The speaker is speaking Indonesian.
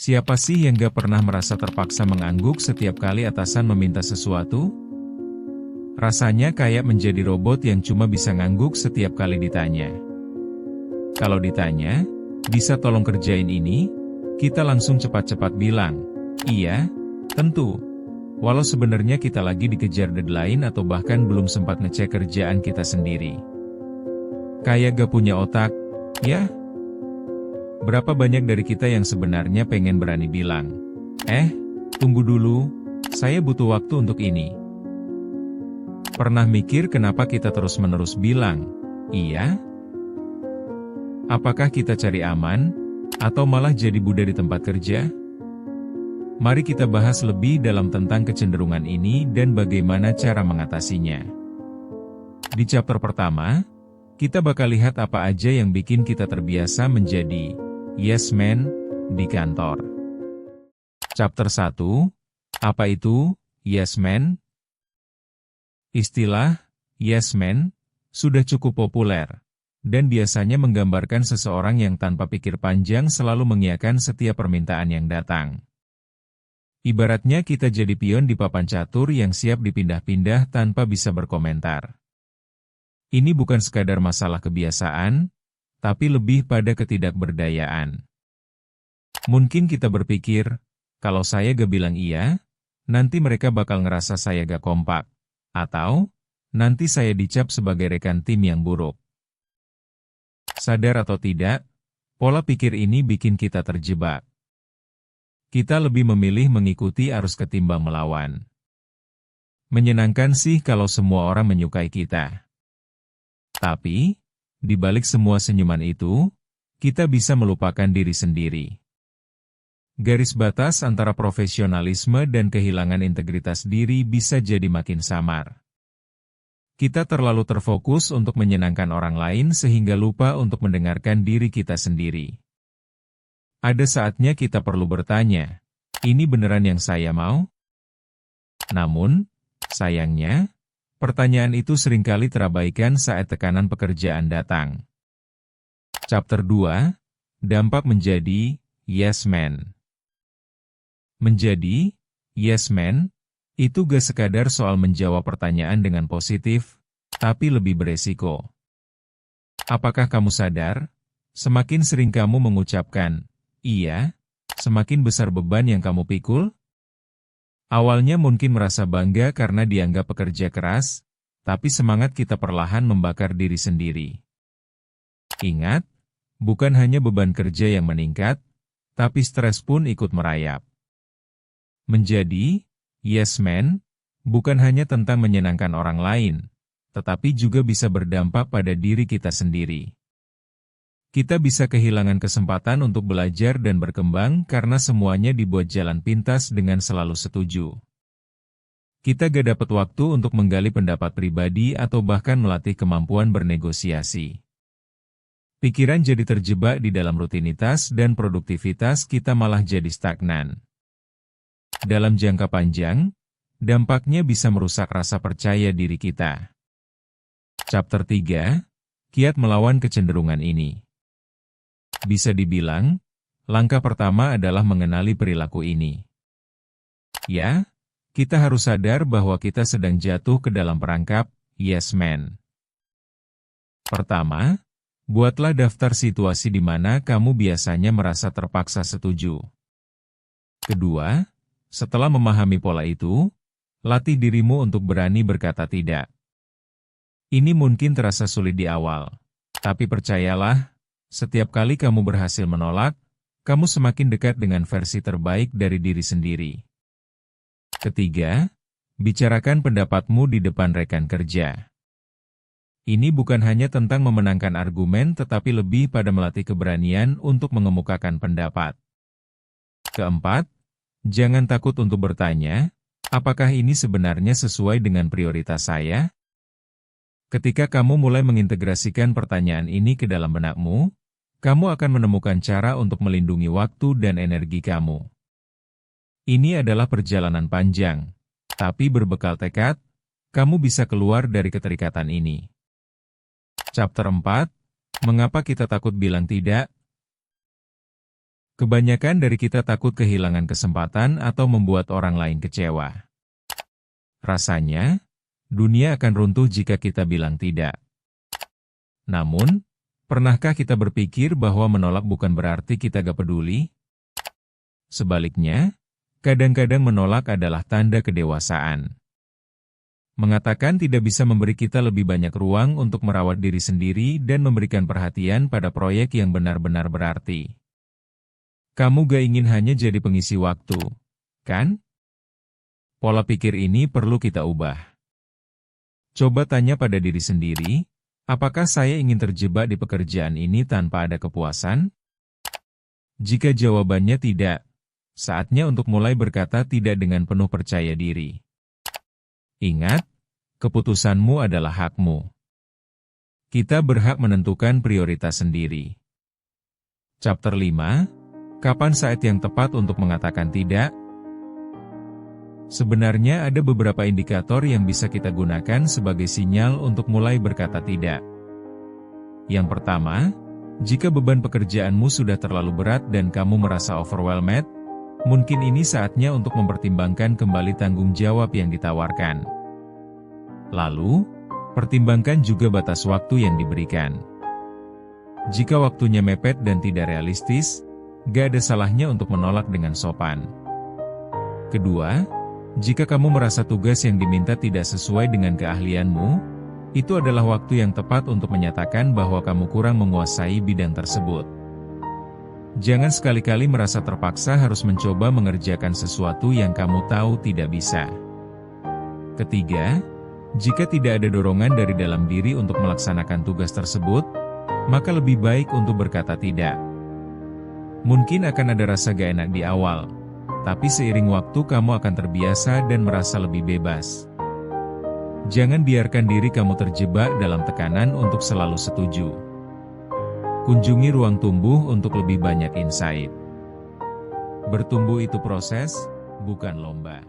Siapa sih yang gak pernah merasa terpaksa mengangguk setiap kali atasan meminta sesuatu? Rasanya kayak menjadi robot yang cuma bisa ngangguk setiap kali ditanya. Kalau ditanya, bisa tolong kerjain ini? Kita langsung cepat-cepat bilang, iya, tentu. Walau sebenarnya kita lagi dikejar deadline atau bahkan belum sempat ngecek kerjaan kita sendiri. Kayak gak punya otak, ya? Berapa banyak dari kita yang sebenarnya pengen berani bilang, tunggu dulu, saya butuh waktu untuk ini. Pernah mikir kenapa kita terus-menerus bilang, iya? Apakah kita cari aman, atau malah jadi budak di tempat kerja? Mari kita bahas lebih dalam tentang kecenderungan ini dan bagaimana cara mengatasinya. Di chapter pertama, kita bakal lihat apa aja yang bikin kita terbiasa menjadi yes man di kantor. Chapter 1, apa itu yes man? Istilah yes man sudah cukup populer, dan biasanya menggambarkan seseorang yang tanpa pikir panjang selalu mengiyakan setiap permintaan yang datang. Ibaratnya kita jadi pion di papan catur yang siap dipindah-pindah tanpa bisa berkomentar. Ini bukan sekadar masalah kebiasaan, tapi lebih pada ketidakberdayaan. Mungkin kita berpikir, kalau saya gak bilang iya, nanti mereka bakal ngerasa saya gak kompak. Atau, nanti saya dicap sebagai rekan tim yang buruk. Sadar atau tidak, pola pikir ini bikin kita terjebak. Kita lebih memilih mengikuti arus ketimbang melawan. Menyenangkan sih kalau semua orang menyukai kita. Tapi, di balik semua senyuman itu, kita bisa melupakan diri sendiri. Garis batas antara profesionalisme dan kehilangan integritas diri bisa jadi makin samar. Kita terlalu terfokus untuk menyenangkan orang lain sehingga lupa untuk mendengarkan diri kita sendiri. Ada saatnya kita perlu bertanya, ini beneran yang saya mau? Namun, sayangnya, pertanyaan itu seringkali terabaikan saat tekanan pekerjaan datang. Chapter 2, dampak menjadi yes man. Menjadi yes man, itu gak sekadar soal menjawab pertanyaan dengan positif, tapi lebih beresiko. Apakah kamu sadar, semakin sering kamu mengucapkan, iya, semakin besar beban yang kamu pikul? Awalnya mungkin merasa bangga karena dianggap pekerja keras, tapi semangat kita perlahan membakar diri sendiri. Ingat, bukan hanya beban kerja yang meningkat, tapi stres pun ikut merayap. Menjadi yes man bukan hanya tentang menyenangkan orang lain, tetapi juga bisa berdampak pada diri kita sendiri. Kita bisa kehilangan kesempatan untuk belajar dan berkembang karena semuanya dibuat jalan pintas dengan selalu setuju. Kita gak dapat waktu untuk menggali pendapat pribadi atau bahkan melatih kemampuan bernegosiasi. Pikiran jadi terjebak di dalam rutinitas dan produktivitas kita malah jadi stagnan. Dalam jangka panjang, dampaknya bisa merusak rasa percaya diri kita. Chapter 3, kiat melawan kecenderungan ini. Bisa dibilang, langkah pertama adalah mengenali perilaku ini. Ya, kita harus sadar bahwa kita sedang jatuh ke dalam perangkap yes man. Pertama, buatlah daftar situasi di mana kamu biasanya merasa terpaksa setuju. Kedua, setelah memahami pola itu, latih dirimu untuk berani berkata tidak. Ini mungkin terasa sulit di awal, tapi percayalah, setiap kali kamu berhasil menolak, kamu semakin dekat dengan versi terbaik dari diri sendiri. Ketiga, bicarakan pendapatmu di depan rekan kerja. Ini bukan hanya tentang memenangkan argumen tetapi lebih pada melatih keberanian untuk mengemukakan pendapat. Keempat, jangan takut untuk bertanya, apakah ini sebenarnya sesuai dengan prioritas saya? Ketika kamu mulai mengintegrasikan pertanyaan ini ke dalam benakmu, kamu akan menemukan cara untuk melindungi waktu dan energi kamu. Ini adalah perjalanan panjang, tapi berbekal tekad, kamu bisa keluar dari keterikatan ini. Chapter 4, mengapa kita takut bilang tidak? Kebanyakan dari kita takut kehilangan kesempatan atau membuat orang lain kecewa. Rasanya, dunia akan runtuh jika kita bilang tidak. Namun, pernahkah kita berpikir bahwa menolak bukan berarti kita gak peduli? Sebaliknya, kadang-kadang menolak adalah tanda kedewasaan. Mengatakan tidak bisa memberi kita lebih banyak ruang untuk merawat diri sendiri dan memberikan perhatian pada proyek yang benar-benar berarti. Kamu gak ingin hanya jadi pengisi waktu, kan? Pola pikir ini perlu kita ubah. Coba tanya pada diri sendiri, apakah saya ingin terjebak di pekerjaan ini tanpa ada kepuasan? Jika jawabannya tidak, saatnya untuk mulai berkata tidak dengan penuh percaya diri. Ingat, keputusanmu adalah hakmu. Kita berhak menentukan prioritas sendiri. Chapter 5. Kapan saat yang tepat untuk mengatakan tidak? Sebenarnya ada beberapa indikator yang bisa kita gunakan sebagai sinyal untuk mulai berkata tidak. Yang pertama, jika beban pekerjaanmu sudah terlalu berat dan kamu merasa overwhelmed, mungkin ini saatnya untuk mempertimbangkan kembali tanggung jawab yang ditawarkan. Lalu, pertimbangkan juga batas waktu yang diberikan. Jika waktunya mepet dan tidak realistis, gak ada salahnya untuk menolak dengan sopan. Kedua, jika kamu merasa tugas yang diminta tidak sesuai dengan keahlianmu, itu adalah waktu yang tepat untuk menyatakan bahwa kamu kurang menguasai bidang tersebut. Jangan sekali-kali merasa terpaksa harus mencoba mengerjakan sesuatu yang kamu tahu tidak bisa. Ketiga, jika tidak ada dorongan dari dalam diri untuk melaksanakan tugas tersebut, maka lebih baik untuk berkata tidak. Mungkin akan ada rasa gak enak di awal, tapi seiring waktu kamu akan terbiasa dan merasa lebih bebas. Jangan biarkan diri kamu terjebak dalam tekanan untuk selalu setuju. Kunjungi ruang tumbuh untuk lebih banyak insight. Bertumbuh itu proses, bukan lomba.